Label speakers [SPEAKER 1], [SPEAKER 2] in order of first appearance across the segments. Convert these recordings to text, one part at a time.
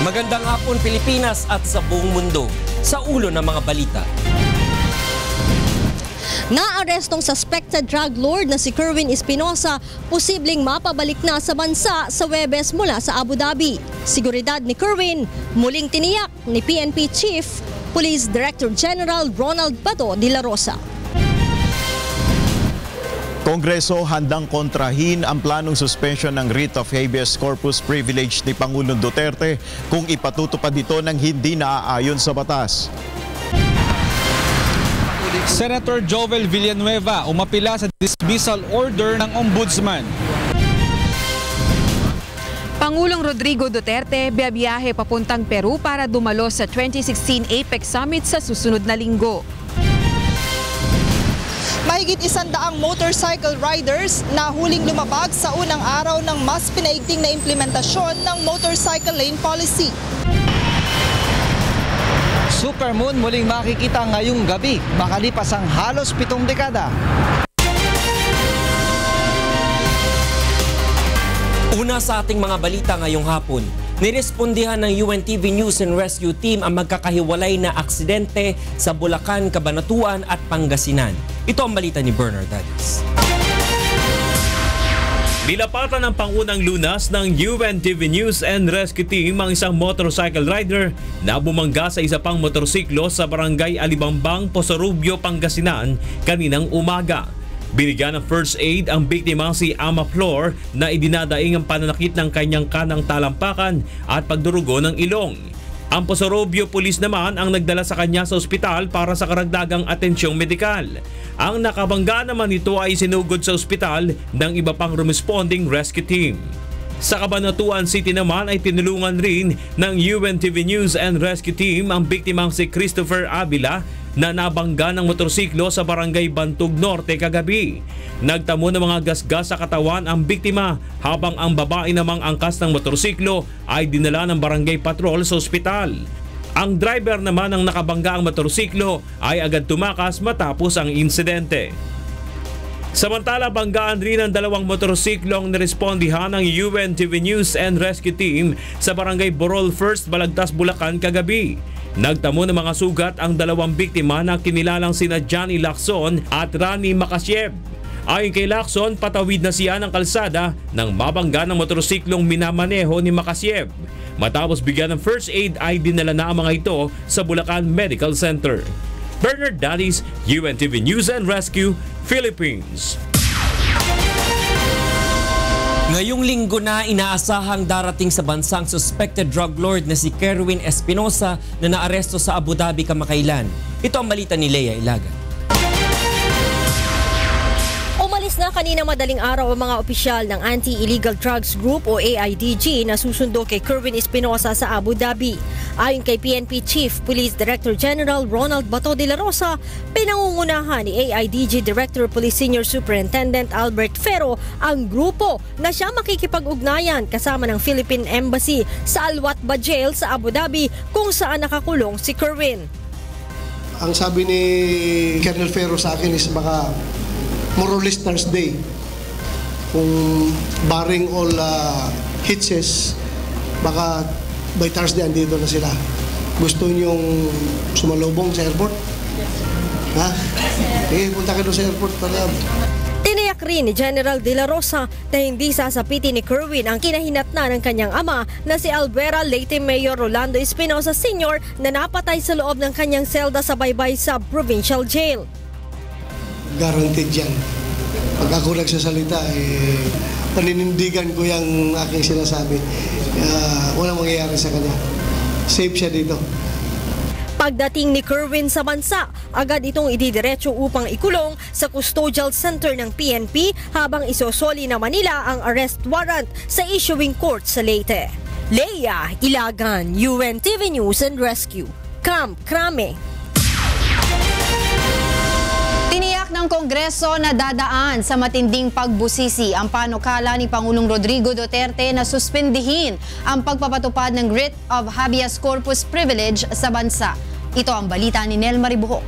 [SPEAKER 1] Magandang hapon Pilipinas at sa buong mundo. Sa ulo ng mga balita.
[SPEAKER 2] Naarestong suspected drug lord na si Kerwin Espinosa, posibleng mapabalik na sa bansa sa Huwebes mula sa Abu Dhabi. Seguridad ni Kerwin, muling tiniyak ni PNP Chief Police Director General Ronald Bato de la Rosa.
[SPEAKER 3] Kongreso handang kontrahin ang planong suspension ng writ of habeas corpus privilege ni Pangulong Duterte kung ipatutupad ito ng hindi naaayon sa batas.
[SPEAKER 4] Senator Jovel Villanueva umapila sa dismissal order ng Ombudsman.
[SPEAKER 5] Pangulong Rodrigo Duterte biyabiyahe papuntang Peru para dumalo sa 2016 APEC Summit sa susunod na linggo.
[SPEAKER 6] Mahigit 100 motorcycle riders na huling lumabag sa unang araw ng mas pinaigting na implementasyon ng motorcycle lane policy.
[SPEAKER 7] Supermoon muling makikita ngayong gabi, makalipas ang halos 7 dekada.
[SPEAKER 1] Una sa ating mga balita ngayong hapon, nirespondihan ng UNTV News and Rescue Team ang magkakahiwalay na aksidente sa Bulacan, Cabanatuan at Pangasinan. Ito ang balita ni Bernard Dadis.
[SPEAKER 8] Nilapatan ng Pangunang Lunas ng UNTV News and Rescue Team ang isang motorcycle rider na bumangga sa isa pang motorsiklo sa barangay Alibambang, Posorubio, Pangasinan kaninang umaga. Binigyan ng first aid ang biktima si Ama Flor na idinadaing ang pananakit ng kanyang kanang talampakan at pagdurugo ng ilong. Ang Posorobio Police naman ang nagdala sa kanya sa ospital para sa karagdagang atensyong medikal. Ang nakabangga naman nito ay sinugod sa ospital ng iba pang responding rescue team. Sa Cabanatuan City naman ay tinulungan rin ng UNTV News and Rescue Team ang biktimang si Christopher Avila na nabangga ng motorsiklo sa barangay Bantug Norte kagabi. Nagtamo ng mga gasgas sa katawan ang biktima habang ang babae namang angkas ng motorsiklo ay dinala ng barangay patrol sa ospital. Ang driver naman ng nakabangga ang motorsiklo ay agad tumakas matapos ang insidente. Samantala, banggaan rin ang 2 motorsiklong nirespondihan ng UNTV News and Rescue Team sa barangay Borol First, Balagtas, Bulacan kagabi. Nagtamo ng mga sugat ang 2 biktima na kinilalang sina Johnny Lacson at Rani Makasyev. Ayon kay Lacson, patawid na siya ng kalsada nang mabangga ng motorsiklong minamaneho ni Makasyev. Matapos bigyan ng first aid ay dinala na ang mga ito sa Bulacan Medical Center. Bernard Dadis, UNTV News and Rescue, Philippines.
[SPEAKER 1] Ngayong linggo na inaasahang darating sa bansang suspected drug lord na si Kerwin Espinosa na naaresto sa Abu Dhabi kamakailan. Ito ang balita ni Lea Ilagan.
[SPEAKER 2] Umalis na kanina madaling araw ang mga opisyal ng Anti-Illegal Drugs Group o AIDG na susundo kay Kerwin Espinosa sa Abu Dhabi. Ayon kay PNP Chief Police Director General Ronald Bato de la Rosa, pinangungunahan ni AIDG Director Police Senior Superintendent Albert Ferro ang grupo na siya makikipag-ugnayan kasama ng Philippine Embassy sa Al Watba Jail sa Abu Dhabi kung saan nakakulong si Kerwin.
[SPEAKER 9] Ang sabi ni Colonel Ferro sa akin is baka more or less Thursday. Kung barring all hitches, baka by Thursday andito na sila. Gusto niyong sumalubong sa airport? Ha? Okay, punta ka doon sa airport para.
[SPEAKER 2] Tiniyak rin ni General De La Rosa na hindi sasapitin ni Kerwin ang kinahinatnan ng kanyang ama na si Albuera Leyte Mayor Rolando Espinosa Sr. na napatay sa loob ng kanyang selda sa Baybay sa Provincial Jail.
[SPEAKER 9] Guaranteed yan. Pag ako nagsasalita, paninindigan ko yung aking sinasabi. Walang mangyayari sa kanya. Safe siya dito.
[SPEAKER 2] Pagdating ni Kerwin sa bansa, agad itong ididiretso upang ikulong sa custodial center ng PNP habang isosoli naman nila ang arrest warrant sa issuing court sa Leyte. Lea Ilagan, UNTV News and Rescue, Camp Crame.
[SPEAKER 5] Tiniyak ng Kongreso na dadaan sa matinding pagbusisi ang panukala ni Pangulong Rodrigo Duterte na suspendihin ang pagpapatupad ng writ of habeas corpus privilege sa bansa. Ito ang balita ni Nel Maribuhok.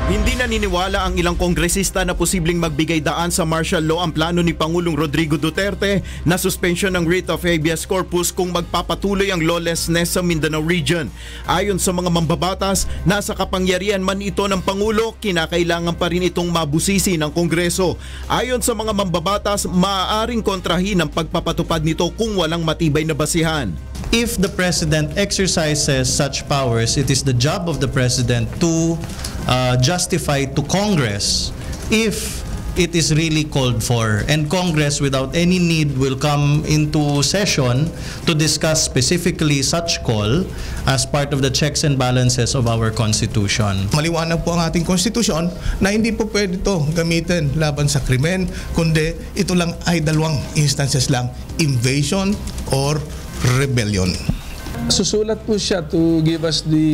[SPEAKER 3] Hindi naniniwala ang ilang kongresista na posibleng magbigay daan sa martial law ang plano ni Pangulong Rodrigo Duterte na suspension ng writ of habeas corpus kung magpapatuloy ang lawlessness sa Mindanao region. Ayon sa mga mambabatas, nasa kapangyarihan man ito ng Pangulo, kinakailangan pa rin itong mabusisi ng Kongreso. Ayon sa mga mambabatas, maaaring kontrahin ang pagpapatupad nito kung walang matibay na basihan.
[SPEAKER 10] If the President exercises such powers, it is the job of the President to justify to Congress if it is really called for. And Congress, without any need, will come into session to discuss specifically such call as part of the checks and balances of our Constitution.
[SPEAKER 11] Maliwanag po ang ating Constitution na hindi po pwede ito gamitin laban sa krimen, kundi ito lang ay dalawang instances lang, invasion or rebellion.
[SPEAKER 12] Susulat po siya to give us the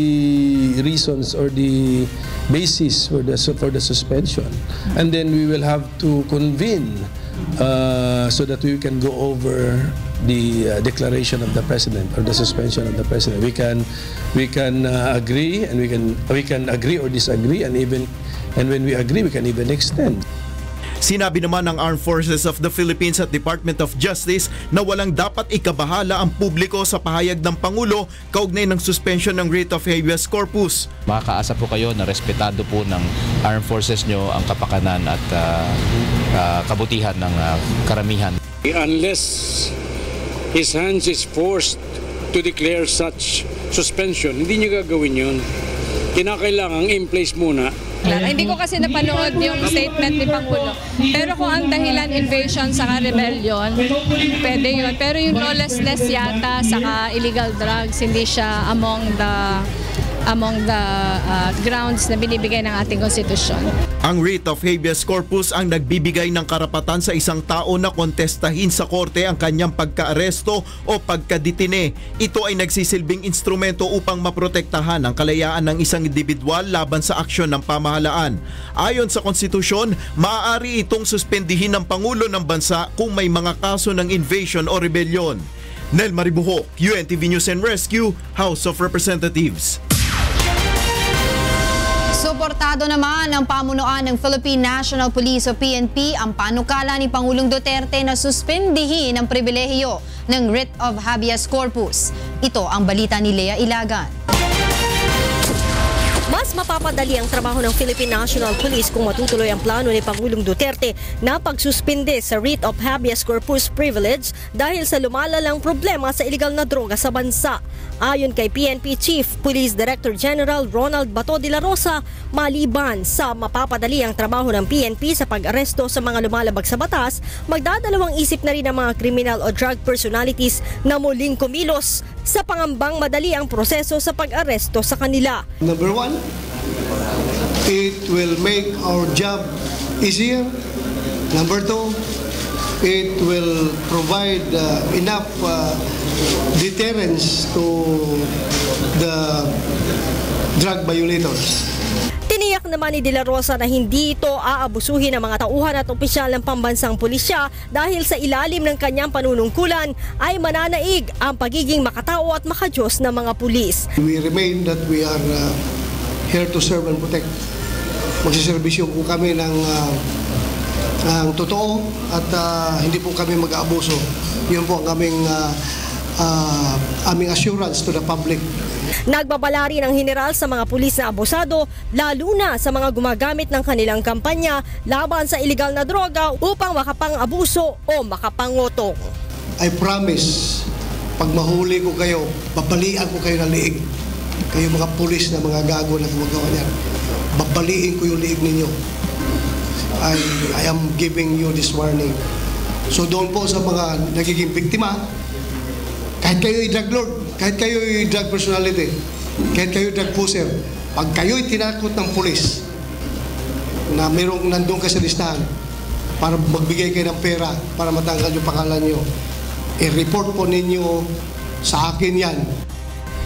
[SPEAKER 12] reasons or the basis for the suspension, and then we will have to convene so that we can go over the declaration of the president or the suspension of the president. We can agree, and we can agree or disagree, and when we agree, we can even extend.
[SPEAKER 3] Sinabi naman ng Armed Forces of the Philippines at Department of Justice na walang dapat ikabahala ang publiko sa pahayag ng Pangulo kaugnay ng suspension ng writ of habeas corpus.
[SPEAKER 13] Makakaasa po kayo na respetado po ng Armed Forces nyo ang kapakanan at kabutihan ng karamihan.
[SPEAKER 14] Unless His Hands is forced to declare such suspension, hindi nyo gagawin yun. Kinakailangan in place muna.
[SPEAKER 15] Hindi ko kasi napanood yung statement ni Pangulo. Pero kung ang dahilan invasion saka rebellion, pwede yun. Pero yung lawlessness yata saka illegal drugs, hindi siya among the grounds na binibigay ng ating konstitusyon.
[SPEAKER 3] Ang writ of habeas corpus ang nagbibigay ng karapatan sa isang tao na kontestahin sa korte ang kanyang pagka-aresto o pagkadetine. Ito ay nagsisilbing instrumento upang maprotektahan ang kalayaan ng isang individual laban sa aksyon ng pamahalaan. Ayon sa konstitusyon, maaari itong suspendihin ng Pangulo ng bansa kung may mga kaso ng invasion o rebellion. Nel Maribuhok, UNTV News and Rescue, House of Representatives.
[SPEAKER 5] Suportado naman ng pamunuan ng Philippine National Police o PNP ang panukala ni Pangulong Duterte na suspendihin ang pribilehiyo ng writ of habeas corpus. Ito ang balita ni Lea Ilagan.
[SPEAKER 2] Mas mapapadali ang trabaho ng Philippine National Police kung matutuloy ang plano ni Pangulong Duterte na pagsuspinde sa writ of habeas corpus privilege dahil sa lumalalang problema sa iligal na droga sa bansa. Ayon kay PNP Chief Police Director General Ronald Bato de la Rosa, maliban sa mapapadali ang trabaho ng PNP sa pag-aresto sa mga lumalabag sa batas, magdadalawang isip na rin ang mga criminal o drug personalities na muling kumilos sa pangambang madali ang proseso sa pag-aresto sa kanila.
[SPEAKER 9] Number one, it will make our job easier. Number two, it will provide enough deterrence to the drug violators.
[SPEAKER 2] Tiniyak naman ni De La Rosa na hindi ito aabusuhin ng mga tauhan at opisyal ng pambansang pulisya dahil sa ilalim ng kanyang panunungkulan ay mananaig ang pagiging makatao at makadiyos ng mga pulis.
[SPEAKER 9] We remain that we are here to serve and protect. Magsiservisyo po kami ng totoo at hindi po kami mag-aabuso. Yun po ang aming assurance to the public.
[SPEAKER 2] Nagbabala rin ang general sa mga pulis na abusado, lalo na sa mga gumagamit ng kanilang kampanya laban sa iligal na droga upang makapang-abuso o makapangotong.
[SPEAKER 9] I promise, pag mahuli ko kayo, babalian ko kayo ng liig. Kayo mga pulis na mga gago na gumagawa niyan. Babaliin ko yung liig ninyo. I am giving you this warning. So doon po sa mga nagiging biktima, kahit kayo i-drug lord, kahit kayo i-drug personality, kahit kayo i-drug pusher, pag kayo'y tinakot ng pulis na mayroong nandun ka sa listahan para magbigay kayo ng pera para matanggal yung pangalan nyo, i-report po ninyo sa akin yan.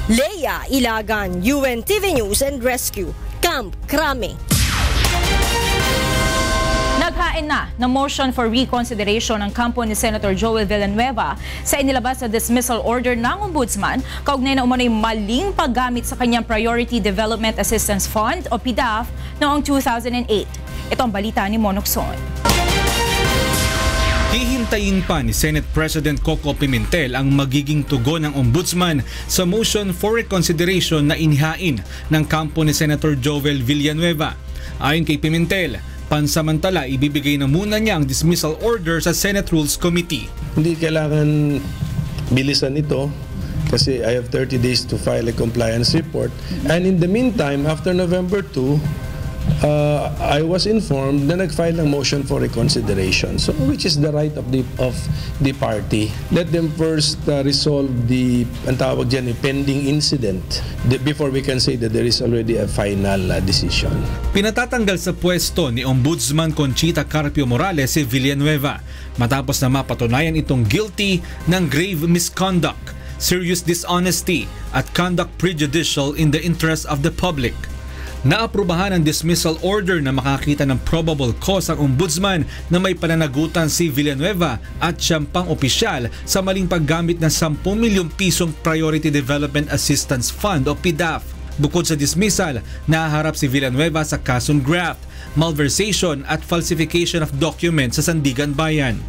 [SPEAKER 2] Lea Ilagan, UNTV News and Rescue, Camp Crame.
[SPEAKER 16] Inihain na ng motion for reconsideration ang kampo ni Senator Joel Villanueva sa inilabas na dismissal order ng Ombudsman kaugnay na umano'y maling paggamit sa kanyang Priority Development Assistance Fund o PDAF noong 2008. Ito ang balita ni Monokson.
[SPEAKER 4] Hihintayin pa ni Senate President Coco Pimentel ang magiging tugon ng Ombudsman sa motion for reconsideration na inihain ng kampo ni Senator Joel Villanueva. Ayon kay Pimentel, pansamantala ibibigay na muna niya ang dismissal order sa Senate Rules Committee.
[SPEAKER 12] Hindi kailangan bilisan ito kasi I have 30 days to file a compliance report. And in the meantime, after November 2, I was informed na nag-file ng motion for reconsideration, so which is the right of the party. Let them first resolve the ang tawag dyan, pending incident before we can say that there is already a final decision.
[SPEAKER 4] Pinatatanggal sa pwesto ni Ombudsman Conchita Carpio Morales si Villanueva matapos na mapatunayan itong guilty ng grave misconduct, serious dishonesty at conduct prejudicial in the interest of the public. Naaprubahan ang dismissal order na makakita ng probable cause ang Ombudsman na may pananagutan si Villanueva at siyang pang-opisyal sa maling paggamit ng 10 milyong pisong Priority Development Assistance Fund o PDAF. Bukod sa dismissal, nahaharap si Villanueva sa kasong graft, malversation at falsification of documents sa Sandigan Bayan.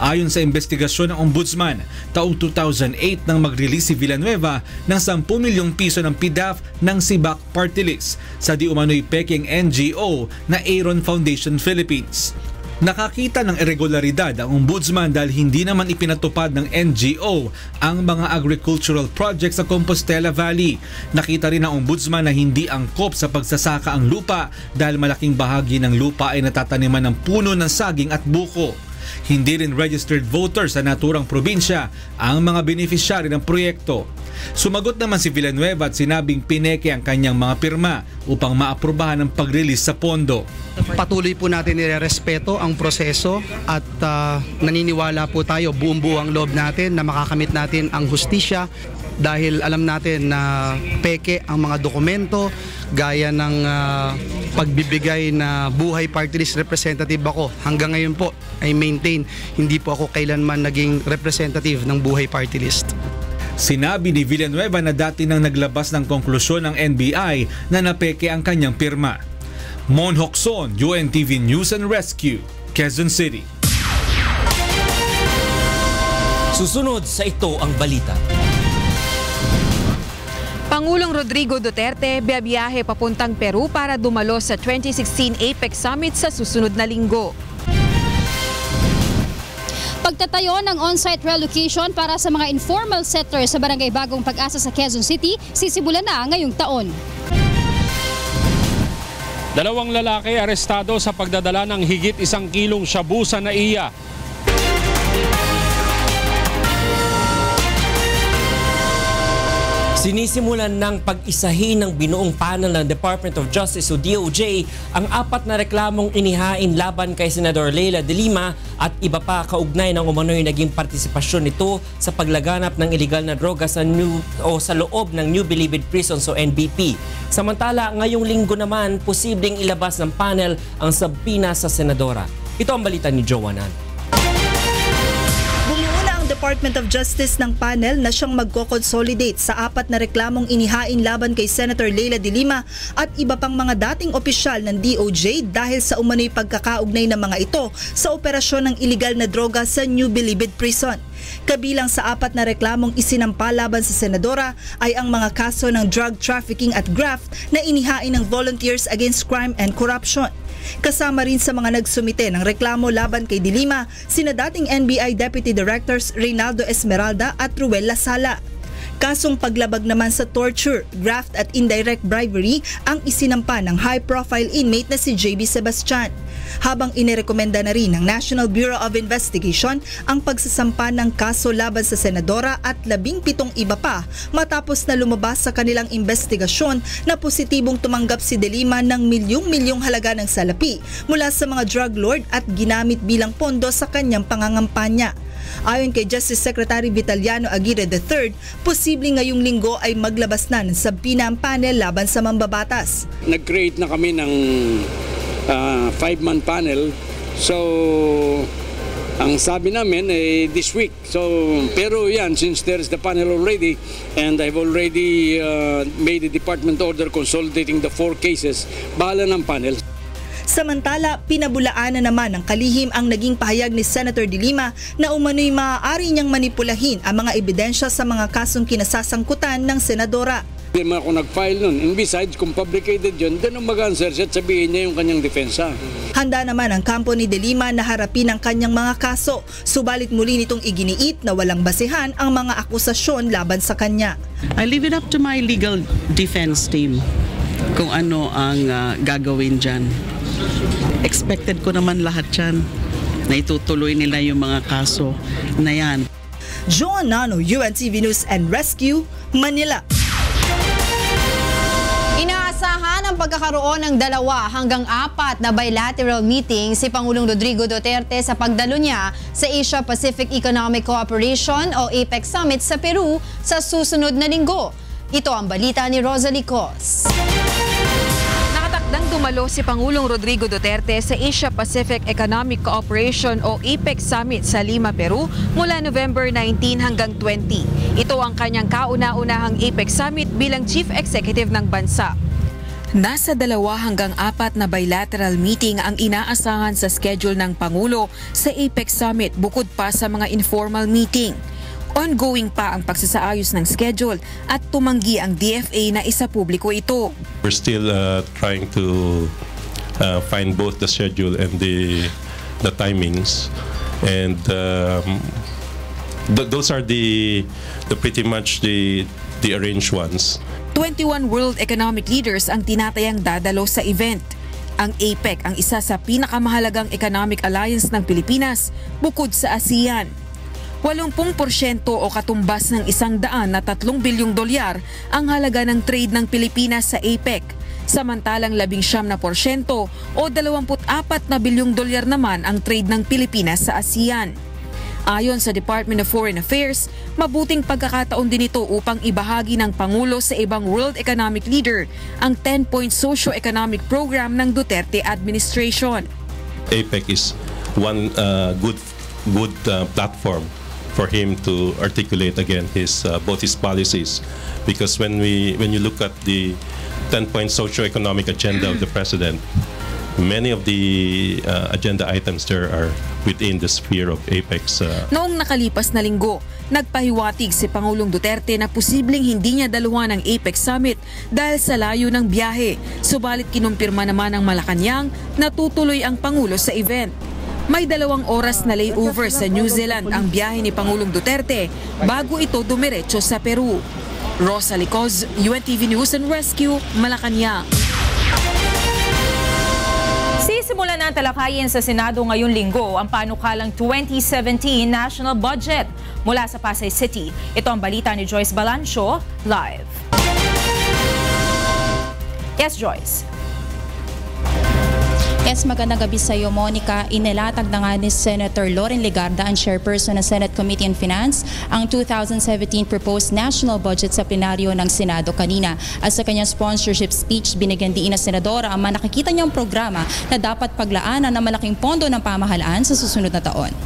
[SPEAKER 4] Ayon sa investigasyon ng Ombudsman, taong 2008 nang mag-release si Villanueva ng 10 milyong piso ng PDAF ng Sibak Party List sa di umano'y peking NGO na Aaron Foundation Philippines. Nakakita ng irregularidad ang Ombudsman dahil hindi naman ipinatupad ng NGO ang mga agricultural projects sa Compostela Valley. Nakita rin ng Ombudsman na hindi angkop sa pagsasaka ang lupa dahil malaking bahagi ng lupa ay natataniman ng puno ng saging at buko. Hindi rin registered voters sa naturang probinsya ang mga beneficiary ng proyekto. Sumagot naman si Villanueva at sinabing pineke ang kanyang mga pirma upang maaprubahan ang pag-release sa pondo.
[SPEAKER 17] Patuloy po natin nirerespeto ang proseso at naniniwala po tayo buong-buo ang loob natin na makakamit natin ang hustisya dahil alam natin na peke ang mga dokumento gaya ng pagbibigay na buhay party list representative ako. Hanggang ngayon po ay maintain, hindi po ako kailanman naging representative ng buhay party list.
[SPEAKER 4] Sinabi ni Villanueva na dati nang naglabas ng konklusyon ng NBI na napeke ang kanyang pirma. Mon Hokson, UNTV News and Rescue, Quezon City.
[SPEAKER 1] Susunod sa ito ang balita.
[SPEAKER 18] Pangulong Rodrigo Duterte biyabiyahe papuntang Peru para dumalo sa 2016 APEC Summit sa susunod na linggo.
[SPEAKER 19] Pagtatayo ng on-site relocation para sa mga informal settlers sa Barangay Bagong Pag-asa sa Quezon City, sisimulan na ngayong taon.
[SPEAKER 20] 2 lalaki arestado sa pagdadala ng higit 1 kilong shabu sa NAIA.
[SPEAKER 1] Sinisimulan ng pag-isahin ng binuong panel ng Department of Justice o DOJ ang 4 na reklamong inihain laban kay Senador Leila de Lima at iba pa kaugnay ng umano'y naging partisipasyon nito sa paglaganap ng iligal na droga sa loob ng New Bilibid Prisons o NBP. Samantala, ngayong linggo naman, posibleng ilabas ng panel ang sabina sa senadora. Ito ang balita ni Joanan.
[SPEAKER 6] Department of Justice ng panel na siyang magko-consolidate sa 4 na reklamong inihain laban kay Senator Leila de Lima at iba pang mga dating opisyal ng DOJ dahil sa umano'y pagkakaugnay ng mga ito sa operasyon ng iligal na droga sa New Bilibid Prison. Kabilang sa 4 na reklamong isinampa laban sa senadora ay ang mga kaso ng drug trafficking at graft na inihain ng Volunteers Against Crime and Corruption. Kasama rin sa mga nagsumite ng reklamo laban kay de Lima, sina dating NBI Deputy Directors Reynaldo Esmeralda at Ruel Lasala. Kasong paglabag naman sa torture, graft at indirect bribery ang isinampa ng high-profile inmate na si JB Sebastian. Habang inirekomenda na rin ng National Bureau of Investigation ang pagsasampa ng kaso laban sa senadora at 17 iba pa matapos na lumabas sa kanilang investigasyon na positibong tumanggap si de Lima ng milyong-milyong halaga ng salapi mula sa mga drug lord at ginamit bilang pondo sa kanyang pangangampanya. Ayon kay Justice Secretary Vitaliano Aguirre III, posibleng ngayong linggo ay maglabas na ng sabina ang panel laban sa mambabatas.
[SPEAKER 14] Nag-create na kami ng 5-man panel So, ang sabi namin this week. So, pero yan, since there is the panel already and I've already made a department order consolidating the 4 cases, bahala ng panel.
[SPEAKER 6] Samantala, pinabulaanan naman ng kalihim ang naging pahayag ni Senator De Lima na umano'y maaari niyang manipulahin ang mga ebidensya sa mga kasong kinasasangkutan ng senadora.
[SPEAKER 14] Hindi man ako nag-file nun. And besides, kung fabricated yun, doon ang mag-answer siya at sabihin niya yung kanyang depensa.
[SPEAKER 6] Handa naman ang kampo ni De Lima na harapin ang kanyang mga kaso. Subalit muli nitong iginiit na walang basehan ang mga akusasyon laban sa kanya.
[SPEAKER 21] I leave it up to my legal defense team kung ano ang gagawin dyan. Expected ko naman lahat yan na itutuloy nila yung mga kaso na yan.
[SPEAKER 6] Joan Nano, UNTV News and Rescue, Manila.
[SPEAKER 5] Inaasahan ang pagkakaroon ng 2 hanggang 4 na bilateral meeting si Pangulong Rodrigo Duterte sa pagdalo niya sa Asia-Pacific Economic Cooperation o APEC Summit sa Peru sa susunod na linggo. Ito ang balita ni Rosalie Cos.
[SPEAKER 18] Nakatakdang dumalo si Pangulong Rodrigo Duterte sa Asia-Pacific Economic Cooperation o APEC Summit sa Lima, Peru mula November 19 hanggang 20. Ito ang kanyang kauna-unahang APEC Summit bilang Chief Executive ng bansa.
[SPEAKER 22] Nasa 2 hanggang 4 na bilateral meeting ang inaasahan sa schedule ng Pangulo sa APEC Summit bukod pa sa mga informal meeting. Ongoing pa ang pagsasaayos ng schedule at tumanggi ang DFA na isapubliko ito.
[SPEAKER 23] We're still trying to find both the schedule and the timings, and those are the pretty much the arranged ones.
[SPEAKER 22] 21 world economic leaders ang tinatayang dadalo sa event. Ang APEC ang isa sa pinakamahalagang economic alliance ng Pilipinas bukod sa ASEAN. 80% o katumbas ng $103 bilyong ang halaga ng trade ng Pilipinas sa APEC, samantalang 19% o $24 bilyong naman ang trade ng Pilipinas sa ASEAN. Ayon sa Department of Foreign Affairs, mabuting pagkakataon din ito upang ibahagi ng Pangulo sa ibang world economic leader ang 10-point socio-economic program ng Duterte administration.
[SPEAKER 23] APEC is one good platform for him to articulate again both his policies, because when you look at the 10-point socio-economic agenda of the president, many of the agenda items there are within the sphere of APEC's.
[SPEAKER 22] Noong nakalipas na linggo, nagpahiwatig si Pangulong Duterte na posibleng hindi niya daluhan ang APEC Summit dahil sa layo ng biyahe. Subalit kinumpirma naman ng Malacanang na tutuloy ang Pangulo sa event. May 2 oras na layover sa New Zealand ang biyahe ni Pangulong Duterte bago ito dumiretso sa Peru. Rosalie Cos, UNTV News and Rescue, Malacanang.
[SPEAKER 16] Sisimulan na talakayin sa Senado ngayong linggo ang panukalang 2017 National Budget. Mula sa Pasay City, ito ang balita ni Joyce Balancio, live. Yes, Joyce.
[SPEAKER 24] Yes, magandang gabi sa iyo, Monica. Inilatag na nga ni Senator Loren Legarda, ang chairperson ng Senate Committee on Finance, ang 2017 proposed national budget sa plenaryo ng Senado kanina. At sa kanyang sponsorship speech, binigyan diin ng senadora ang nakikita niyang programa na dapat paglaanan ng malaking pondo ng pamahalaan sa susunod na taon.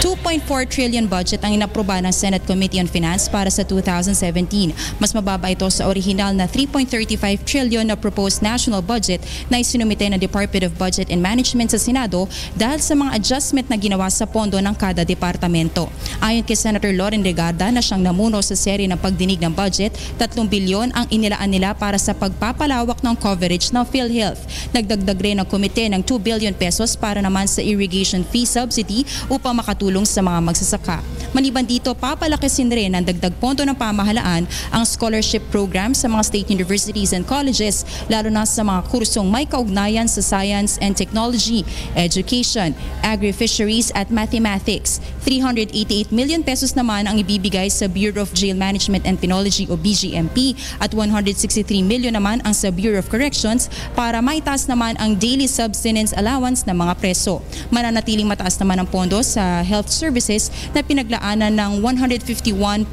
[SPEAKER 24] 2.4 trillion budget ang inaproba ng Senate Committee on Finance para sa 2017. Mas mababa ito sa orihinal na 3.35 trillion na proposed national budget na isinumite ng Department of Budget and Management sa Senado dahil sa mga adjustment na ginawa sa pondo ng kada departamento. Ayon kay Senator Loren Legarda na siyang namuno sa serye ng pagdinig ng budget, 3 bilyon ang inilaan nila para sa pagpapalawak ng coverage ng PhilHealth. Nagdagdag rin ang komite ng 2 billion pesos para naman sa irrigation fee subsidy upang makatulong sa mga magsasaka. Maliban dito, papalakisin rin ang dagdag pondo ng pamahalaan ang scholarship program sa mga state universities and colleges, lalo na sa mga kursong may kaugnayan sa science and technology, education, agri-fisheries at mathematics. 388 million pesos naman ang ibibigay sa Bureau of Jail Management and Penology o BJMP at 163 million naman ang sa Bureau of Corrections para maitaas naman ang daily subsistence allowance ng mga preso. Mananatiling mataas naman ang pondo sa health service services na pinaglaanan ng 151.5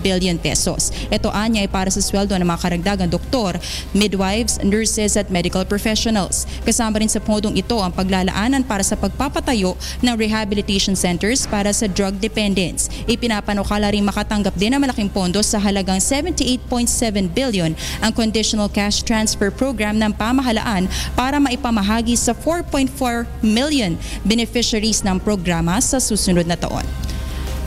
[SPEAKER 24] billion pesos. Ito anya ay para sa sweldo ng mga karagdagang doktor, midwives, nurses at medical professionals. Kasama rin sa pondong ito ang paglalaanan para sa pagpapatayo ng rehabilitation centers para sa drug dependents. Ipinapanukala rin makatanggap din ng malaking pondo sa halagang 78.7 billion ang conditional cash transfer program ng pamahalaan para maipamahagi sa 4.4 million beneficiaries ng programa sa susunod na taon.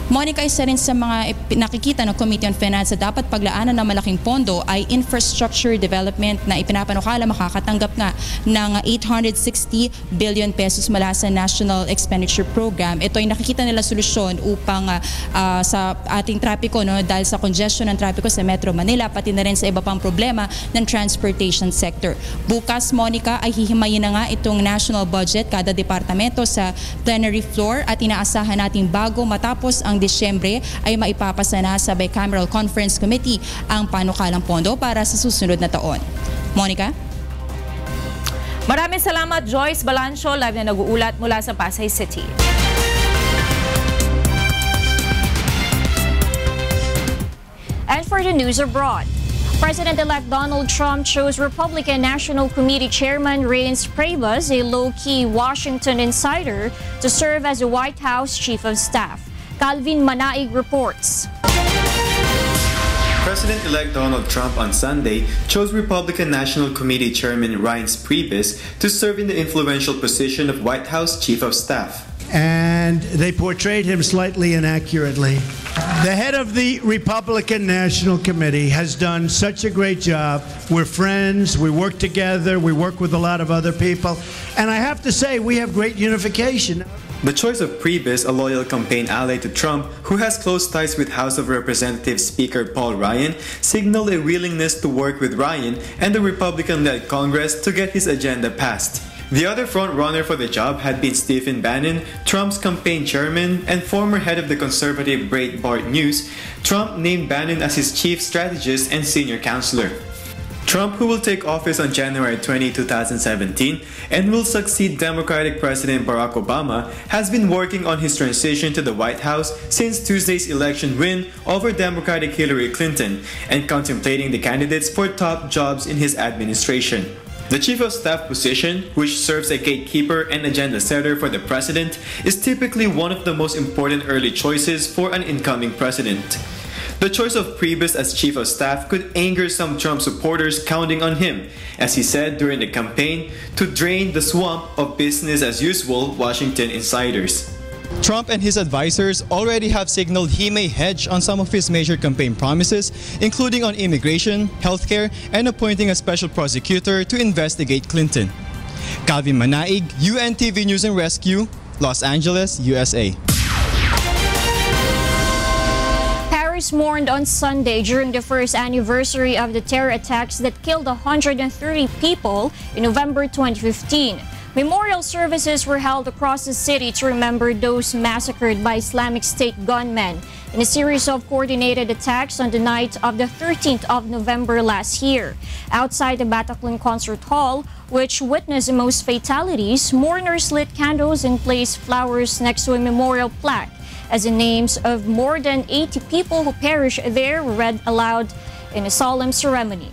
[SPEAKER 24] Monica, isa rin sa mga nakikita ng Committee on Finance na dapat paglaanan ng malaking pondo ay infrastructure development na ipinapanukala makakatanggap nga ng 860 billion pesos mula sa National Expenditure Program. Ito ay nakikita nila solusyon upang sa ating trapiko, no, dahil sa congestion ng trapiko sa Metro Manila, pati na rin sa iba pang problema ng transportation sector. Bukas, Monica, ay hihimayin na nga itong national budget kada departamento sa plenary floor at inaasahan natin bago matapos ang Disyembre ay maipapasa na sa Bicameral Conference Committee ang panukalang pondo para sa susunod na taon. Monica?
[SPEAKER 16] Maraming salamat, Joyce Balancio, live na nag-uulat mula sa Pasay City.
[SPEAKER 7] And for the news abroad, President-elect Donald Trump chose Republican National Committee Chairman Reince Priebus, a low-key Washington insider, to serve as the White House Chief of Staff. Calvin Manaig reports.
[SPEAKER 8] President-elect Donald Trump on Sunday chose Republican National Committee Chairman Reince Priebus to serve in the influential position of White House Chief of Staff.
[SPEAKER 10] And they portrayed him slightly inaccurately. The head of the Republican National Committee has done such a great job. We're friends, we work together, we work with a lot of other people, and I have to say we have great unification.
[SPEAKER 8] The choice of Priebus, a loyal campaign ally to Trump, who has close ties with House of Representatives Speaker Paul Ryan, signaled a willingness to work with Ryan and the Republican-led Congress to get his agenda passed. The other front-runner for the job had been Stephen Bannon, Trump's campaign chairman and former head of the conservative Breitbart News. Trump named Bannon as his chief strategist and senior counselor. Trump, who will take office on January 20, 2017, and will succeed Democratic President Barack Obama, has been working on his transition to the White House since Tuesday's election win over Democratic Hillary Clinton, and contemplating the candidates for top jobs in his administration. The Chief of Staff position, which serves a gatekeeper and agenda setter for the president, is typically one of the most important early choices for an incoming president. The choice of Priebus as Chief of Staff could anger some Trump supporters counting on him, as he said during the campaign, to drain the swamp of business-as-usual Washington insiders.
[SPEAKER 11] Trump and his advisors already have signaled he may hedge on some of his major campaign promises, including on immigration, healthcare, and appointing a special prosecutor to investigate Clinton. Calvin Manaig, UNTV News and Rescue, Los Angeles, USA.
[SPEAKER 7] Paris mourned on Sunday during the first anniversary of the terror attacks that killed 130 people in November 2015. Memorial services were held across the city to remember those massacred by Islamic State gunmen in a series of coordinated attacks on the night of the 13th of November last year. Outside the Bataclan Concert Hall, which witnessed the most fatalities, mourners lit candles and placed flowers next to a memorial plaque as the names of more than 80 people who perished there were read aloud in a solemn ceremony.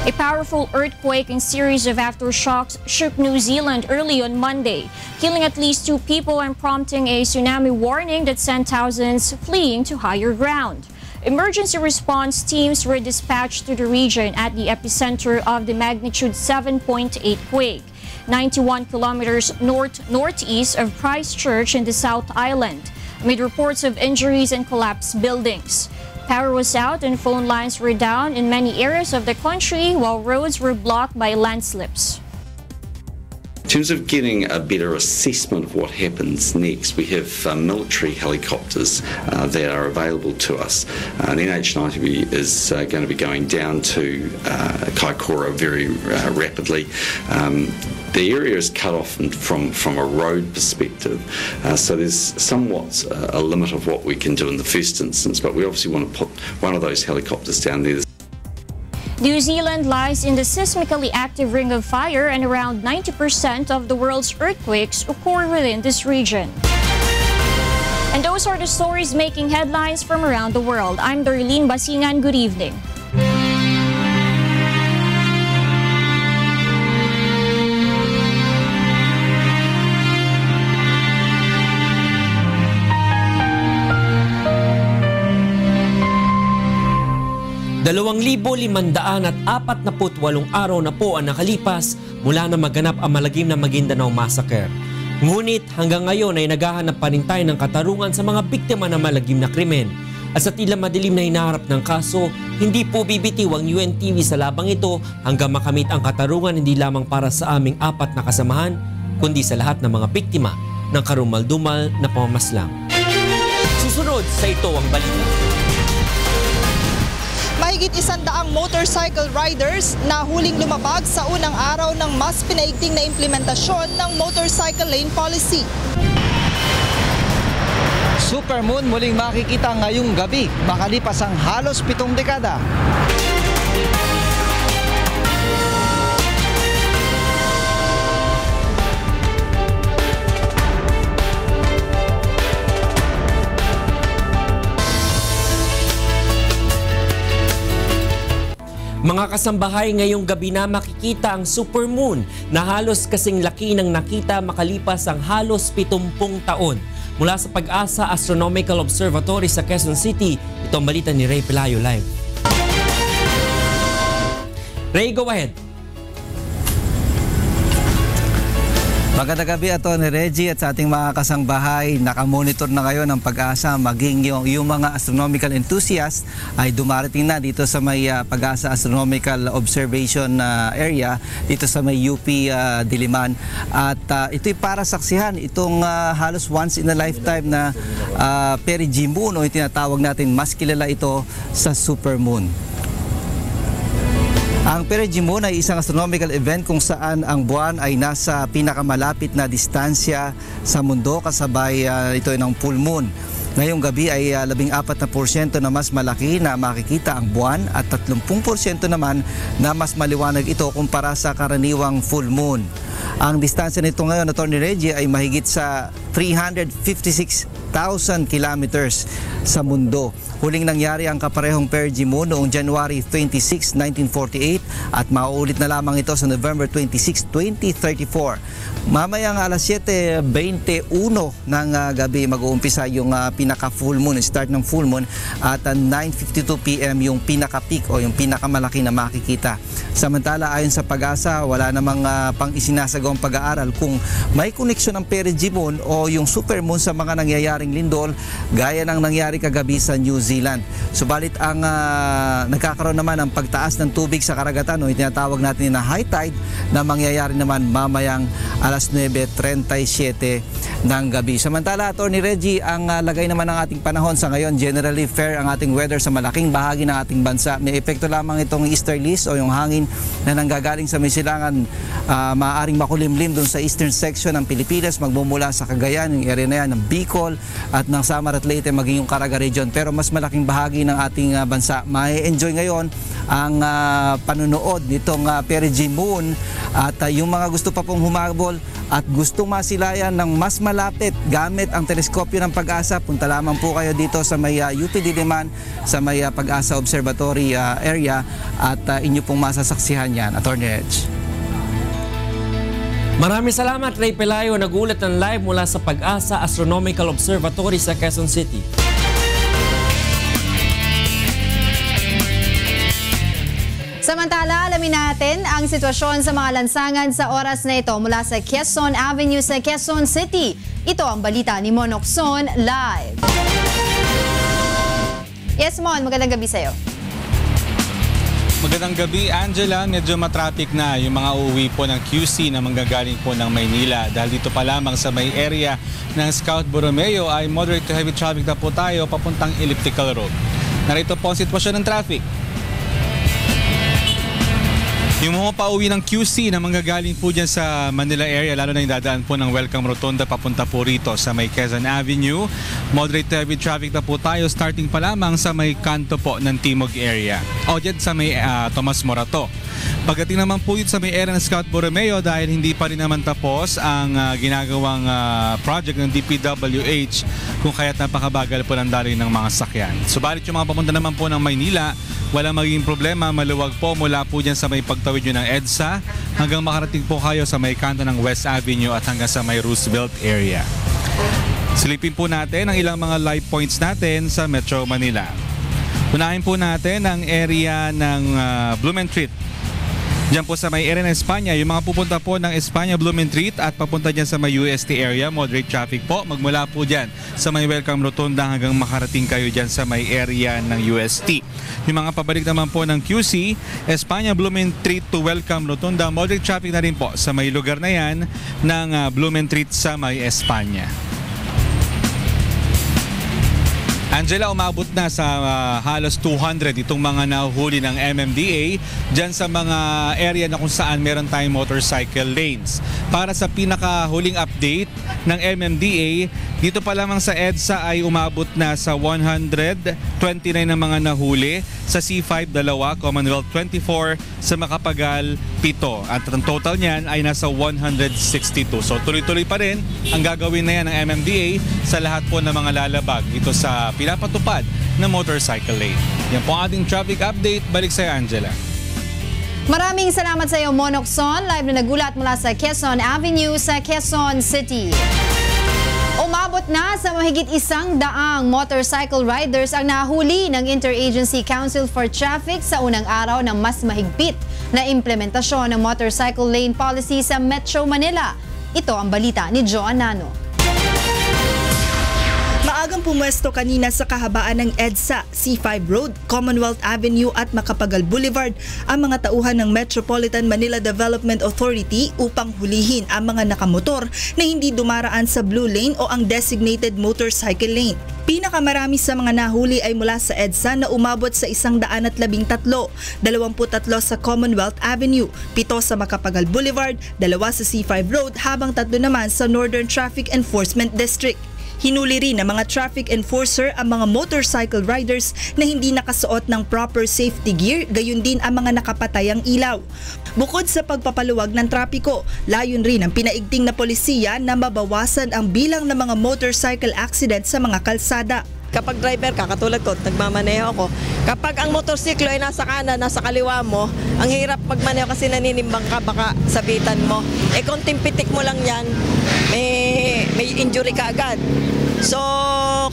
[SPEAKER 7] A powerful earthquake and series of aftershocks shook New Zealand early on Monday, killing at least 2 people and prompting a tsunami warning that sent thousands fleeing to higher ground. Emergency response teams were dispatched to the region at the epicenter of the magnitude 7.8 quake, 91 kilometers northeast of Christchurch in the South Island, amid reports of injuries and collapsed buildings. Power was out and phone lines were down in many areas of the country, while roads were blocked by landslips.
[SPEAKER 25] In terms of getting a better assessment of what happens next, we have military helicopters that are available to us. And NH90 is going to be going down to Kaikoura very rapidly. The area is cut off from a road perspective, so there's somewhat a limit of what we can do in the first instance, but we obviously want to put one of those helicopters down there.
[SPEAKER 7] New Zealand lies in the seismically active Ring of Fire, and around 90% of the world's earthquakes occur within this region. And those are the stories making headlines from around the world. I'm Darlene Basingan. Good evening.
[SPEAKER 1] Dalawang 2,548 araw na po ang nakalipas mula na maganap ang malagim na Maguindanao Massacre. Ngunit hanggang ngayon ay naghahanap pa rin tayo ng katarungan sa mga biktima ng malagim na krimen. At sa tila madilim na hinaharap ng kaso, hindi po bibitiw ang UNTV sa labang ito hanggang makamit ang katarungan hindi lamang para sa aming 4 na kasamahan, kundi sa lahat ng mga biktima ng karumal-dumal na pamamaslang. Susunod sa Ito ang Balita.
[SPEAKER 6] Mahigit 100 motorcycle riders na huling lumabag sa unang araw ng mas pinaigting na implementasyon ng motorcycle lane policy.
[SPEAKER 2] Supermoon muling makikita ngayong gabi makalipas ang halos 7 dekada.
[SPEAKER 1] Mga kasambahay, ngayong gabi na makikita ang supermoon na halos kasing laki ng nakita makalipas ang halos 70 taon. Mula sa Pag-asa Astronomical Observatory sa Quezon City, ito ang balita ni Ray Pelayo live. Ray, go ahead.
[SPEAKER 2] Magandang gabi, Atty. Reggie, at sa ating mga kasangbahay. Nakamonitor na ngayon ang Pag-asa, maging yung mga astronomical enthusiasts ay dumarating na dito sa may Pag-asa Astronomical Observation Area dito sa may UP Diliman. At ito'y para saksihan itong halos once in a lifetime na perigee moon o yung tinatawag natin, mas kilala ito sa supermoon. Ang perigee moon ay isang astronomical event kung saan ang buwan ay nasa pinakamalapit na distansya sa mundo kasabay ito ng full moon. Ngayong gabi ay 14% na mas malaki na makikita ang buwan at 30% naman na mas maliwanag ito kumpara sa karaniwang full moon. Ang distansya nito ngayon, Atty. Reggie, ay mahigit sa 356,000 kilometers sa mundo. Huling nangyari ang kaparehong perigee moon noong January 26, 1948 at mauulit na lamang ito sa November 26, 2034. Mamayang alas 7:21 ng gabi mag-uumpisa yung pinaka-full moon, start ng full moon, at 9:52 p.m. yung pinaka-peak o yung pinakamalaki na makikita. Samantala, ayon sa Pag-asa, wala namang pang isinasagawang pag-aaral kung may koneksyon ng perigee moon o yung supermoon sa mga nangyayaring lindol gaya ng nangyari kagabi sa New Zealand. Subalit ang nagkakaroon naman ng pagtaas ng tubig sa karagatan o tinatawag natin na high tide na mangyayari naman mamayang alas 9:37 ng gabi. Samantala, Atty. Reggie, ang lagay naman ng ating panahon sa ngayon, generally fair ang ating weather sa malaking bahagi ng ating bansa. May epekto lamang itong easterlies o yung hangin na nanggagaling sa may silangan, maaaring makulimlim doon sa eastern section ng Pilipinas, magmumula sa Cagayan, yung area na yan ng Bicol at ng Samar at Leyte, maging yung Caraga region. Pero mas malaking bahagi ng ating bansa may enjoy ngayon ang panunood nitong perigee moon at yung mga gusto pa pong humabol at gustong masilayan ng mas malapit gamit ang teleskopyo ng Pag-asa, punta lamang po kayo dito sa may UP Diliman, sa may Pag-asa Observatory area at inyo pong masasaksihan yan, Atty. Edge.
[SPEAKER 1] Maraming salamat, Ray Pelayo, nagulat ng live mula sa Pag-asa Astronomical Observatory sa Quezon City.
[SPEAKER 5] Samantala, alamin natin ang sitwasyon sa mga lansangan sa oras na ito mula sa Quezon Avenue sa Quezon City. Ito ang balita ni Mon Ocson live. Yes, Mon, magandang gabi sa'yo.
[SPEAKER 4] Magandang gabi, Angela. Medyo matraffic na yung mga uuwi po ng QC na manggagaling po ng Maynila. Dahil dito pa lamang sa may area ng Scout Borromeo ay moderate to heavy traffic na po tayo papuntang Elliptical Road. Narito po ang sitwasyon ng traffic. Yung mga pauwi ng QC na manggagaling po dyan sa Manila area, lalo na yung dadaan po ng Welcome Rotonda papunta po rito sa may Quezon Avenue. Moderate to heavy traffic na po tayo starting pa lamang sa may kanto po ng Timog area o dyan sa may Tomas Morato. Pagdating naman po dito sa may area ng Scout Borromeo, dahil hindi pa rin naman tapos ang ginagawang project ng DPWH, kung kaya't napakabagal po ng daloy ng mga sakyan. Subalit yung mga papunta naman po ng Maynila, walang magiging problema, maluwag po mula po dyan sa may pagtawid nyo ng EDSA hanggang makarating po kayo sa may kanto ng West Avenue at hanggang sa may Roosevelt area. Silipin po natin ang ilang mga live points natin sa Metro Manila. Unahin po natin ang area ng Blumentritt. Diyan po sa may area ng Espanya, yung mga pupunta po ng Espanya, Blumentritt at papunta dyan sa may UST area, moderate traffic po. Magmula po dyan sa may Welcome Rotunda hanggang makarating kayo dyan sa may area ng UST. Yung mga pabalik naman po ng QC, Espanya, Blumentritt to Welcome Rotunda, moderate traffic na rin po sa may lugar na yan ng Blumentritt sa may Espanya. Angela, umabot na sa halos 200 itong mga nahuli ng MMDA dyan sa mga area na kung saan meron tayong motorcycle lanes. Para sa pinakahuling update ng MMDA, dito pa lamang sa EDSA ay umabot na sa 129 na mga nahuli, sa C5 2, Commonwealth 24, sa Makapagal 7. At ang total niyan ay nasa 162. So tuloy-tuloy pa rin ang gagawin na yan ng MMDA sa lahat po ng mga lalabag dito sa pinapatupad ng motorcycle lane. Yan po ang ating traffic update. Balik sa Angela.
[SPEAKER 5] Maraming salamat sa iyo, Monokson. Live na nagulat mula sa Quezon Avenue sa Quezon City. Umabot na sa mahigit 100 motorcycle riders ang nahuli ng Interagency Council for Traffic sa unang araw ng mas mahigpit na implementasyon ng motorcycle lane policy sa Metro Manila. Ito ang balita ni Joan Nano.
[SPEAKER 6] Maagang pumwesto kanina sa kahabaan ng EDSA, C5 Road, Commonwealth Avenue at Makapagal Boulevard ang mga tauhan ng Metropolitan Manila Development Authority upang hulihin ang mga nakamotor na hindi dumaraan sa blue lane o ang designated motorcycle lane. Pinakamarami sa mga nahuli ay mula sa EDSA na umabot sa 113, 23 sa Commonwealth Avenue, 7 sa Makapagal Boulevard, 2 sa C5 Road habang 3 naman sa Northern Traffic Enforcement District. Hinuli rin ng mga traffic enforcer ang mga motorcycle riders na hindi nakasuot ng proper safety gear, gayon din ang mga nakapatayang ilaw. Bukod sa pagpapaluwag ng trapiko, layon rin ang pinaigting na polisiya na mabawasan ang bilang ng mga motorcycle accident sa mga kalsada.
[SPEAKER 3] Kapag driver ka, katulad ko, nagmamaneho ako. Kapag ang motorsiklo ay nasa kanan, nasa kaliwa mo, ang hirap magmaneho kasi naninimbang ka, baka sabitan mo. Kung timpitik mo lang yan, may injury ka agad. So,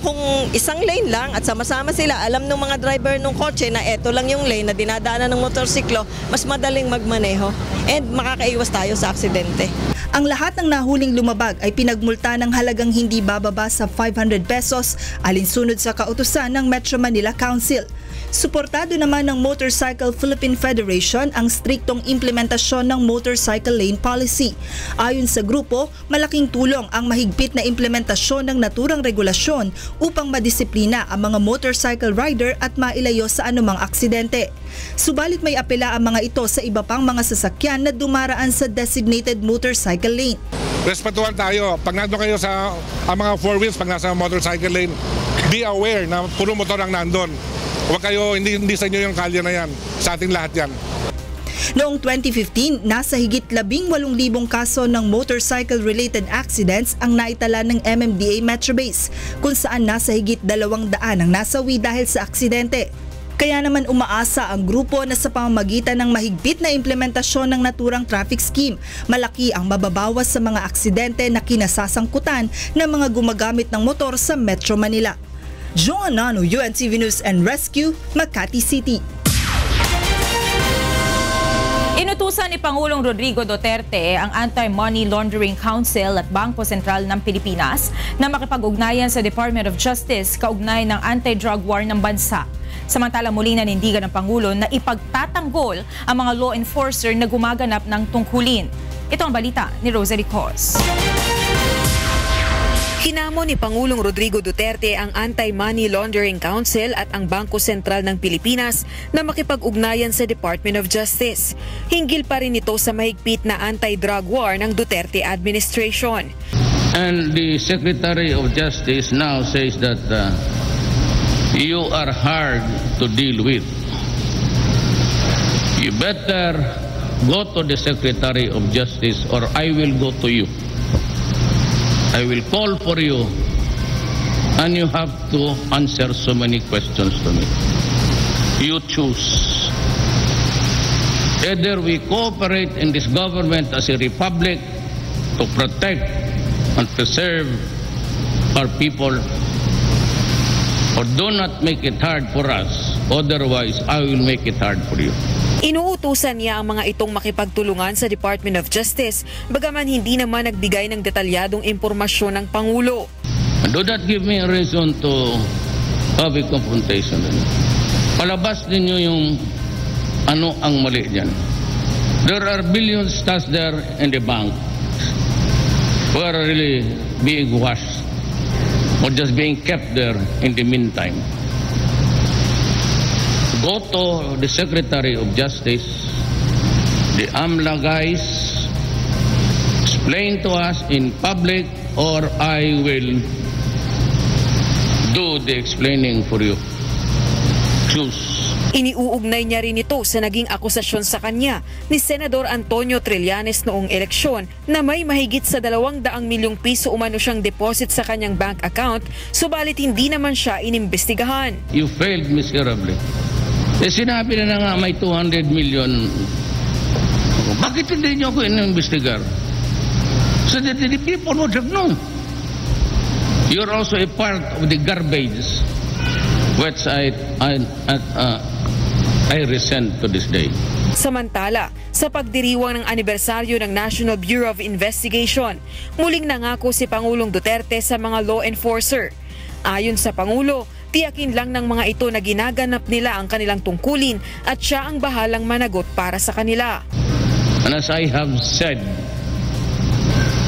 [SPEAKER 3] kung isang lane lang at sama-sama sila, alam ng mga driver ng kotse na eto lang yung lane na dinadaanan ng motorsiklo, mas madaling magmaneho and makakaiwas tayo sa aksidente.
[SPEAKER 6] Ang lahat ng nahuling lumabag ay pinagmulta ng halagang hindi bababa sa 500 pesos alinsunod sa kautusan ng Metro Manila Council. Suportado naman ng Motorcycle Philippine Federation ang striktong implementasyon ng motorcycle lane policy. Ayon sa grupo, malaking tulong ang mahigpit na implementasyon ng naturang regulasyon upang madisiplina ang mga motorcycle rider at mailayo sa anumang aksidente. Subalit may apela ang mga ito sa iba pang mga sasakyan na dumaraan sa designated motorcycle lane.
[SPEAKER 9] Respetuhan tayo. Pag nandun kayo sa mga four wheels, pag nasa motorcycle lane, be aware na puro motor ang nandun. Huwag kayo, hindi sa inyo yung kalye na yan. Sa ating lahat yan.
[SPEAKER 6] Noong 2015, nasa higit 18,000 kaso ng motorcycle-related accidents ang naitala ng MMDA Metrobase, kung saan nasa higit 200 ang nasawi dahil sa aksidente. Kaya naman umaasa ang grupo na sa pamamagitan ng mahigpit na implementasyon ng naturang traffic scheme, malaki ang mababawas sa mga aksidente na kinasasangkutan ng mga gumagamit ng motor sa Metro Manila. Joan Nano, UNTV News and Rescue, Makati City.
[SPEAKER 16] Inutusan ni Pangulong Rodrigo Duterte ang Anti-Money Laundering Council at Bangko Sentral ng Pilipinas na makipag-ugnayan sa Department of Justice kaugnay ng anti-drug war ng bansa. Samantala muli nanindigan ng Pangulo na ipagtatanggol ang mga law enforcer na gumaganap ng tungkulin. Ito ang balita ni Rosalie Cos.
[SPEAKER 22] Hinamon ni Pangulong Rodrigo Duterte ang Anti-Money Laundering Council at ang Bangko Sentral ng Pilipinas na makipag-ugnayan sa Department of Justice. Hinggil pa rin ito sa mahigpit na anti-drug war ng Duterte administration.
[SPEAKER 12] And the Secretary of Justice now says that you are hard to deal with. You better go to the Secretary of Justice or I will go to you. I will call for you and you have to answer so many questions to me. You choose. Either we cooperate in this government as a republic to protect and preserve our people, or do not make it hard for us, otherwise I will make it hard for you.
[SPEAKER 22] Inuutusan niya ang mga itong makipagtulungan sa Department of Justice, bagaman hindi naman nagbigay ng detalyadong impormasyon ng Pangulo.
[SPEAKER 12] Do not give me a reason to have a confrontation. Palabas ninyo yung ano ang mali dyan. There are billions stashed there in the bank who are really being washed or just being kept there in the meantime. Go to the Secretary of Justice, the AMLA guys, explain to us in public or I will do the explaining for you. Choose.
[SPEAKER 22] Iniuugnay niya rin ito sa naging akusasyon sa kanya ni Senador Antonio Trillanes noong eleksyon na may mahigit sa 200 milyong piso umano siyang deposit sa kanyang bank account, subalit hindi naman siya inimbestigahan.
[SPEAKER 12] You failed miserably. Sinabi na nga may 200 million. Bakit hindi niyo ako inimbestigar? So that the people would have known. You're also a part of the garbage which I resent to this day.
[SPEAKER 22] Samantala, sa pagdiriwang ng anibersaryo ng National Bureau of Investigation, muling nangako si Pangulong Duterte sa mga law enforcer. Ayon sa Pangulo, tiyakin lang ng mga ito na ginaganap nila ang kanilang tungkulin at siya ang bahalang managot para sa kanila.
[SPEAKER 12] And as I have said,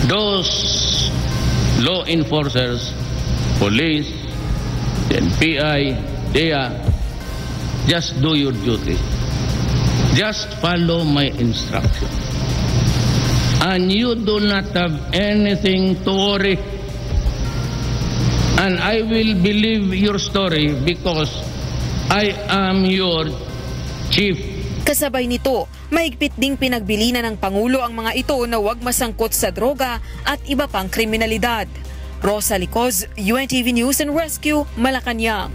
[SPEAKER 12] those law enforcers, police, the NPI, DEA, just do your duty. Just follow my instruction. And you do not have anything to worry. And I will believe your story because I am your chief.
[SPEAKER 22] Kasabay nito, mahigpit ding pinagbilinan ng Pangulo ang mga ito na huwag masangkot sa droga at iba pang kriminalidad. Rosa Licoz, UNTV News and Rescue, Malacanang.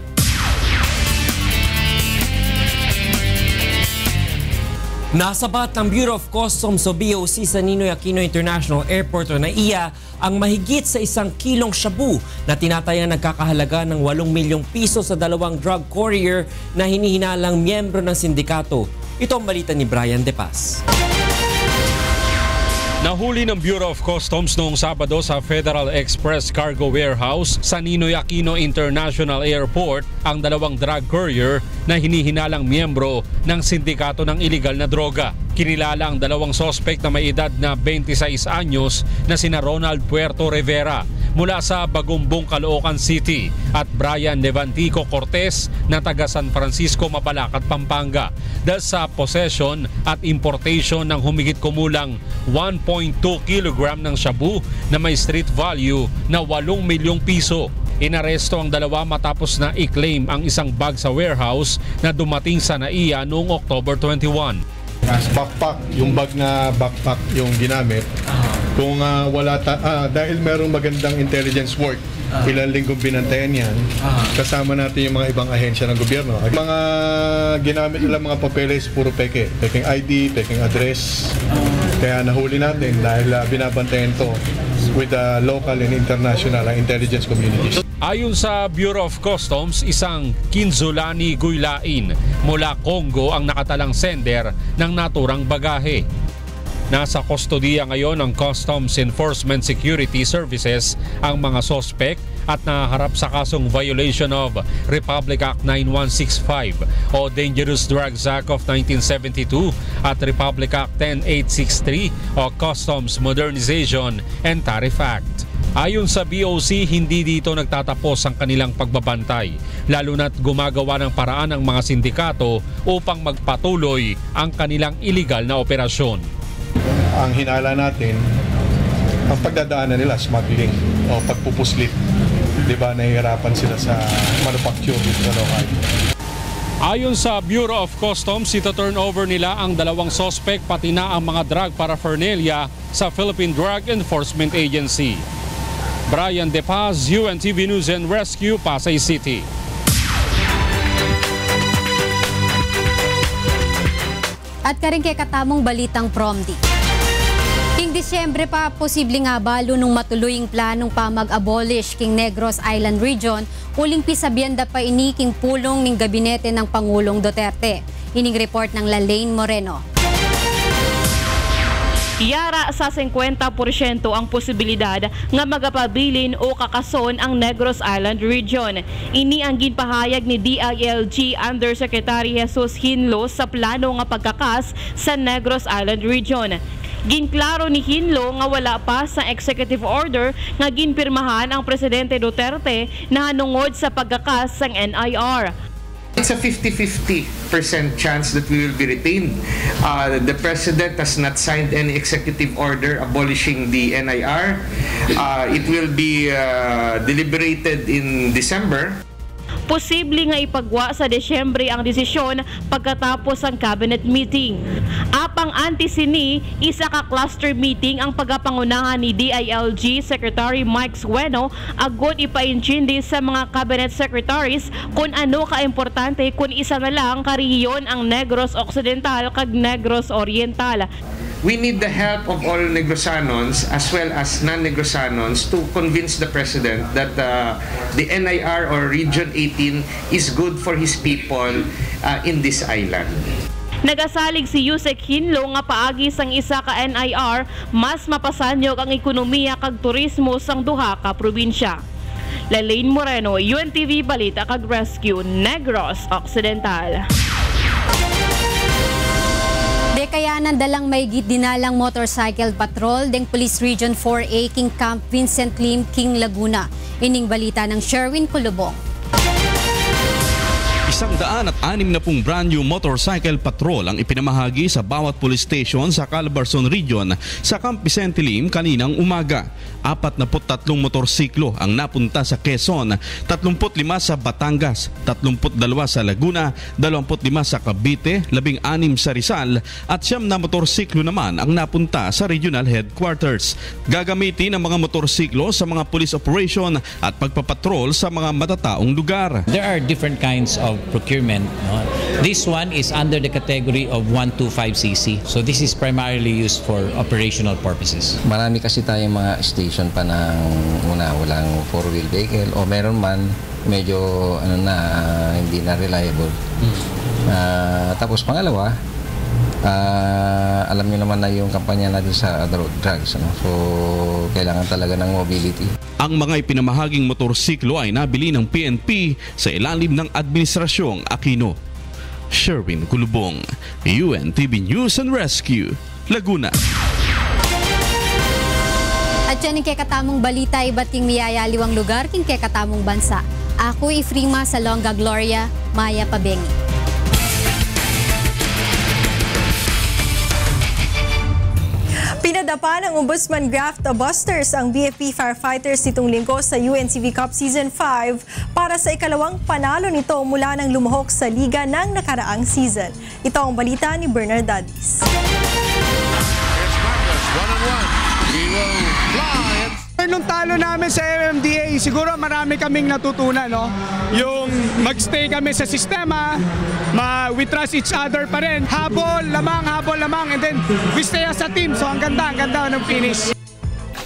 [SPEAKER 1] Nasabat ng Bureau of Customs o BOC sa Ninoy Aquino International Airport o NAIA ang mahigit sa 1 kilong shabu na tinatayang nagkakahalaga ng 8 milyong piso sa 2 drug courier na hinihinalang miyembro ng sindikato. Ito ang balita ni Brian De Paz.
[SPEAKER 13] Nahuli ng Bureau of Customs noong Sabado sa Federal Express Cargo Warehouse sa Ninoy Aquino International Airport ang 2 drug courier na hinihinalang miyembro ng sindikato ng iligal na droga. Kinilala ang 2 sospek na may edad na 26 anyos na sina Ronald Puerto Rivera mula sa Bagumbong, Caloocan City at Brian Levantico Cortez na taga San Francisco, Mabalacat, Pampanga dahil sa possession at importation ng humigit kumulang 1.2 kilogram ng shabu na may street value na 8 milyong piso. Inaresto ang 2 matapos na i-claim ang isang bag sa warehouse na dumating sa NAIA noong October 21.
[SPEAKER 15] Backpack, yung bag na backpack yung ginamit. Kung dahil merong magandang intelligence work, ilang linggong binantayan yan, kasama natin yung mga ibang ahensya ng gobyerno. Mga ginamit nila mga papeles, puro peke. Peking ID, peking address. Kaya nahuli natin dahil binabantayan to with the local and international intelligence communities.
[SPEAKER 13] Ayon sa Bureau of Customs, isang Kinzolani Guylain mula Congo ang nakatalang sender ng naturang bagahe. Nasa kustodiya ngayon ng Customs Enforcement Security Services ang mga sospek at naharap sa kasong violation of Republic Act 9165 o Dangerous Drugs Act of 1972 at Republic Act 10863 o Customs Modernization and Tariff Act. Ayon sa BOC, hindi dito nagtatapos ang kanilang pagbabantay, lalo na't gumagawa ng paraan ang mga sindikato upang magpatuloy ang kanilang iligal na operasyon.
[SPEAKER 15] Ang hinala natin, ang pagdadaanan nila, smuggling o pagpupuslit. Diba, nahihirapan sila sa manufacture dito sa lokal.
[SPEAKER 13] Ayon sa Bureau of Customs, ito-turnover nila ang 2 suspect pati na ang mga drug paraphernalia sa Philippine Drug Enforcement Agency. Brian De Paz, UNTV News and Rescue, Pasay City.
[SPEAKER 14] At karing kay katamong balitang promdi. King Disyembre pa, posible nga balo nung matuluying planong pa mag-abolish King Negros Island Region, uling pisabyenda pa ini king pulong ning gabinete ng Pangulong Duterte. Ining report ng Lalaine Moreno.
[SPEAKER 17] Yara sa 50% ang posibilidad nga magapabilin o kakason ang Negros Island Region. Ini ang ginpahayag ni DILG Undersecretary Jesus Hinlo sa plano nga pagkakas sa Negros Island Region. Ginklaro ni Hinlo nga wala pa sa executive order nga ginpirmahan ang Presidente Duterte na hanungod sa pagkakas sang NIR.
[SPEAKER 19] It's a 50-50% chance that we will be retained. The President has not signed any executive order abolishing the NIR. It will be deliberated in December.
[SPEAKER 17] Posible nga ipagwa sa Desyembre ang desisyon pagkatapos ang cabinet meeting. Apang anti-sini, isa ka cluster meeting ang pagapangunahan ni DILG Secretary Mike Sueno agod ipaintindi sa mga cabinet secretaries kung ano ka-importante kung isa na lang kariyon ang Negros Occidental kag Negros Oriental.
[SPEAKER 19] We need the help of all Negrosanons as well as non-Negrosanons to convince the President that the NIR or Region 18 is good for his people in this island.
[SPEAKER 17] Nagasalig si Yusek Hinlo nga paagi sang isa ka NIR, mas mapasanyog ang ekonomiya kag turismo sang duha ka probinsya. Lalaine Moreno, UNTV Balita kag Rescue, Negros Occidental.
[SPEAKER 14] Dekayanan dalang may dinalang motorcycle patrol deng Police Region 4A King Camp Vincent Lim, King Laguna. Ining balita ng Sherwin Kulubong.
[SPEAKER 20] 160 brand new motorcycle patrol ang ipinamahagi sa bawat police station sa Calabarzon Region sa Camp Vicente Lim kaninang umaga. 43 motorsiklo ang napunta sa Quezon, 35 sa Batangas, 32 sa Laguna, 25 sa Cavite, 16 sa Rizal at 9 na motorsiklo naman ang napunta sa regional headquarters. Gagamitin ang mga motorsiklo sa mga police operation at pagpapatrol sa mga matataong lugar.
[SPEAKER 21] There are different kinds of procurement. This one is under the category of 125cc. So this is primarily used for operational purposes.
[SPEAKER 26] Marami kasi tayong mga station pa ng walang four-wheel vehicle o meron man medyo hindi na reliable. Tapos pangalawa, alam niyo naman na yung kampanya natin sa drugs. So kailangan talaga ng mobility.
[SPEAKER 20] Ang mga ipinamahaging motorsiklo ay nabili ng PNP sa ilalim ng Administrasyong Aquino. Sherwin Kulubong, UNTV News and Rescue, Laguna.
[SPEAKER 14] At yan yung kekatamong balita, iba't yung miyayaliwang lugar king kekatamong bansa. Ako Ifrima Salonga Gloria, Maya Pabengi.
[SPEAKER 27] Pinadapa ng Ombudsman Graft Busters ang BFP Firefighters nitong linggo sa UNTV Cup Season 5 para sa ikalawang panalo nito mula nang lumuhok sa liga ng nakaraang season. Ito ang balita ni Bernard Dadis.
[SPEAKER 28] Nung talo namin sa MMDA, siguro marami kaming natutunan, no? Yung magstay kami sa sistema, we trust each other pa rin. Habol lamang, and then we stay as a team. So ang ganda ng finish.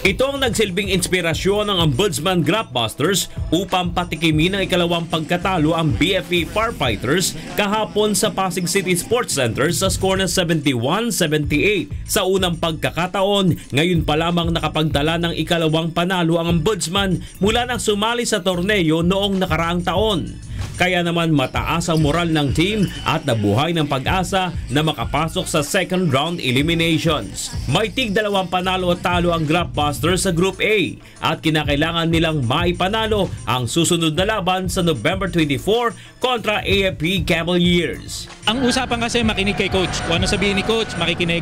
[SPEAKER 29] Ito ang nagsilbing inspirasyon ng Ombudsman Graft Busters upang patikimin ng ikalawang pagkatalo ang BFP Firefighters kahapon sa Pasig City Sports Center sa score na 71-78. Sa unang pagkakataon, ngayon pa lamang nakapagdala ng ikalawang panalo ang Ombudsman mula nang sumali sa torneo noong nakaraang taon. Kaya naman mataas ang moral ng team at nabuhay ng pag-asa na makapasok sa second round eliminations. May tig-2 panalo at talo ang Graft Busters sa Group A at kinakailangan nilang maipanalo ang susunod na laban sa November 24 kontra AFP Cavaliers.
[SPEAKER 30] Ang usapan kasi makinig kay coach. Kung ano sabihin ni coach, makikinig.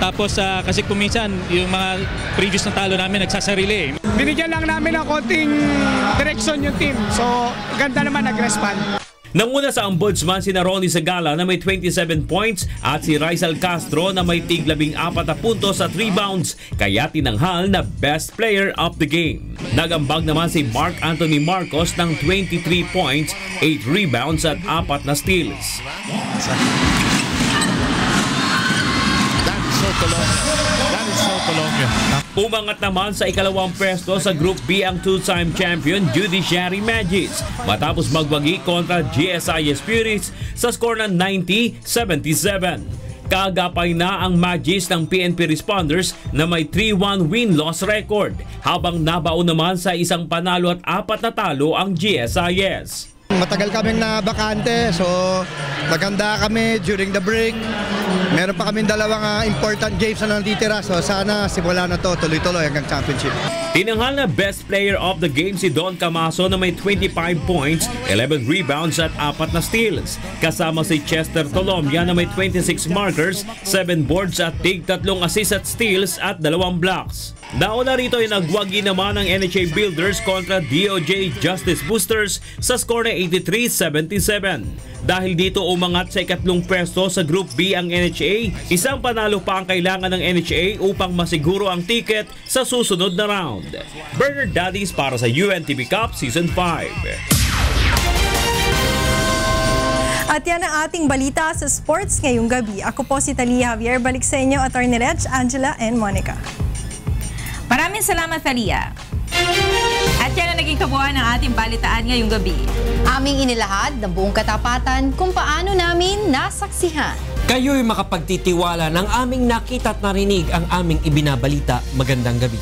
[SPEAKER 30] Tapos kasi kuminsan yung mga previous na talo namin nagsasarili.
[SPEAKER 28] Binigyan lang namin ng konting direction yung team. So ganda naman nag-respond.
[SPEAKER 29] Nanguna sa ombudsman si Ronnie Sagala na may 27 points at si Rizal Castro na may tig-14 na puntos at rebounds, kaya tinanghal na best player of the game. Nagambag naman si Mark Anthony Marcos ng 23 points, 8 rebounds at 4 na steals. Umangat naman sa ikalawang pwesto sa Group B ang two-time champion Judiciary Magis matapos magwagi kontra GSIS Spirits sa score ng 90-77. Kaagapay na ang Magis ng PNP Responders na may 3-1 win-loss record, habang nabao naman sa isang panalo at 4 na talo ang GSIS.
[SPEAKER 2] Matagal kaming nabakante, so maganda kami during the break. Meron pa kaming dalawang important games na nanditira, so sana simula na to tuloy-tuloy hanggang championship.
[SPEAKER 29] Tinanghal na best player of the game si Don Camaso na may 25 points, 11 rebounds at 4 na steals. Kasama si Chester Tolomia na may 26 markers, 7 boards at tig 3 assists at steals at 2 blocks. Nauna rito ay nagwagi naman ang NHA Builders kontra DOJ Justice Boosters sa score na 83-77. Dahil dito umangat sa ikatlong pwesto sa Group B ang NHA, isang panalo pa ang kailangan ng NHA upang masiguro ang ticket sa susunod na round. Bernard Daddies para sa UNTV Cup Season 5.
[SPEAKER 27] At yan ang ating balita sa sports ngayong gabi. Ako po si Talia Javier. Balik sa inyo, Attorney Reg, Angela, and Monica.
[SPEAKER 16] Maraming salamat, Talia. At yan ang naging kabuuan ng ating balitaan ngayong gabi.
[SPEAKER 5] Aming inilahad ng buong katapatan kung paano namin nasaksihan.
[SPEAKER 1] Kayo'y makapagtitiwala ng aming nakita at narinig ang aming ibinabalita. Magandang gabi.